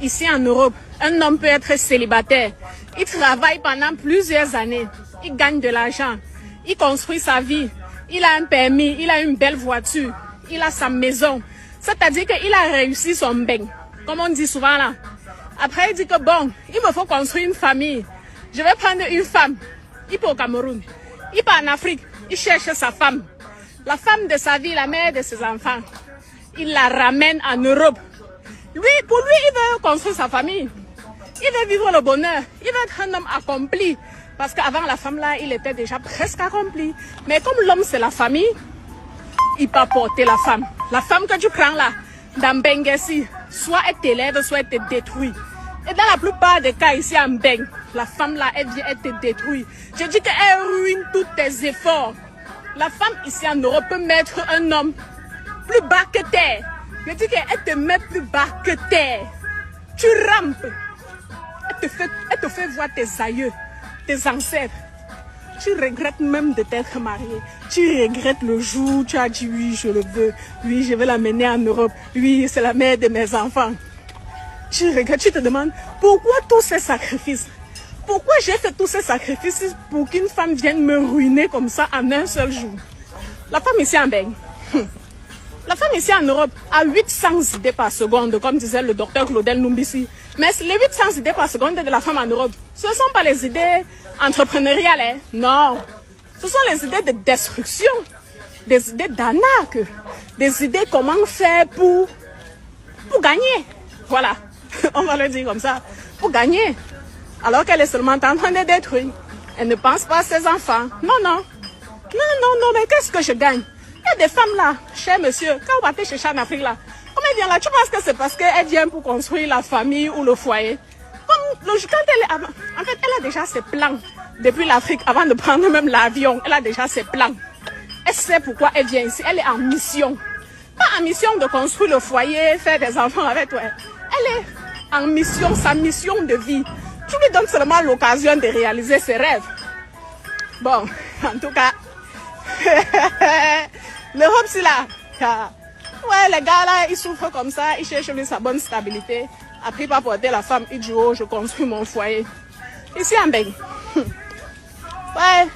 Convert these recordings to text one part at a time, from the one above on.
Ici en Europe, un homme peut être célibataire. Il travaille pendant plusieurs années. Il gagne de l'argent. Il construit sa vie. Il a un permis. Il a une belle voiture. Il a sa maison. C'est-à-dire qu'il a réussi son bain. Comme on dit souvent là. Après, il dit que bon, il me faut construire une famille. Je vais prendre une femme. Il part au Cameroun. Il part en Afrique. Il cherche sa femme. La femme de sa vie, la mère de ses enfants. Il la ramène en Europe. Lui, pour lui, il veut construire sa famille. Il veut vivre le bonheur. Il veut être un homme accompli. Parce qu'avant la femme là, il était déjà presque accompli. Mais comme l'homme c'est la famille, il peut porter la femme. La femme que tu prends là, dans Bengessi, soit elle t'élève, soit elle te détruit. Et dans la plupart des cas ici en Beng, la femme là, elle vient, elle te détruit. Je dis qu'elle ruine tous tes efforts. La femme ici en Europe peut mettre un homme plus bas que terre. Je dis qu'elle te met plus bas que terre. Tu rampes. Elle te fait voir tes aïeux, tes ancêtres. Tu regrettes même de t'être marié. Tu regrettes le jour où tu as dit oui, je le veux. Oui, je vais l'amener en Europe. Oui, c'est la mère de mes enfants. Tu regrettes, tu te demandes pourquoi tous ces sacrifices? Pourquoi j'ai fait tous ces sacrifices pour qu'une femme vienne me ruiner comme ça en un seul jour? La femme ici en Beng, la femme ici en Europe a 800 idées par seconde, comme disait le docteur Claudel Numbisi. Mais les 800 idées par seconde de la femme en Europe, ce ne sont pas les idées entrepreneuriales, hein? Non. Ce sont les idées de destruction, des idées d'arnaque, des idées comment faire pour gagner. Voilà, on va le dire comme ça, pour gagner. Alors qu'elle est seulement en train de détruire. Elle ne pense pas à ses enfants. Non, non. Non, non, non, mais qu'est-ce que je gagne? Il y a des femmes là, cher monsieur, quand on va te chercher en Afrique là, comme elle vient là, tu penses que c'est parce qu'elle vient pour construire la famille ou le foyer? Comme quand elle est, en fait, elle a déjà ses plans depuis l'Afrique, avant de prendre même l'avion, elle a déjà ses plans. Elle sait pourquoi elle vient ici, elle est en mission. Pas en mission de construire le foyer, faire des enfants avec toi. Elle est en mission, sa mission de vie. Tu lui donnes seulement l'occasion de réaliser ses rêves. Bon, en tout cas, l'Europe c'est là. Ouais, les gars là, ils souffrent comme ça, ils cherchent sa bonne stabilité. Après, pas porter la femme, ils disent, oh, je construis mon foyer. Ici en Beng. Ouais,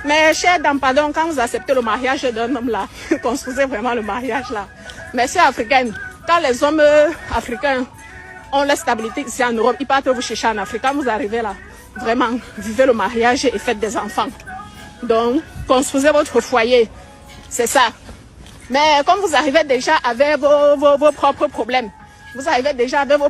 mais cher dame, pardon, quand vous acceptez le mariage d'un homme là, construisez vraiment le mariage là. Mais c'est africaine. Quand les hommes africains ont la stabilité ici en Europe, ils partent vous chercher en Afrique. Quand vous arrivez là, vraiment, vivez le mariage et faites des enfants. Donc, construisez votre foyer. C'est ça. Mais comme vous arrivez déjà avec vos propres problèmes, vous arrivez déjà avec vos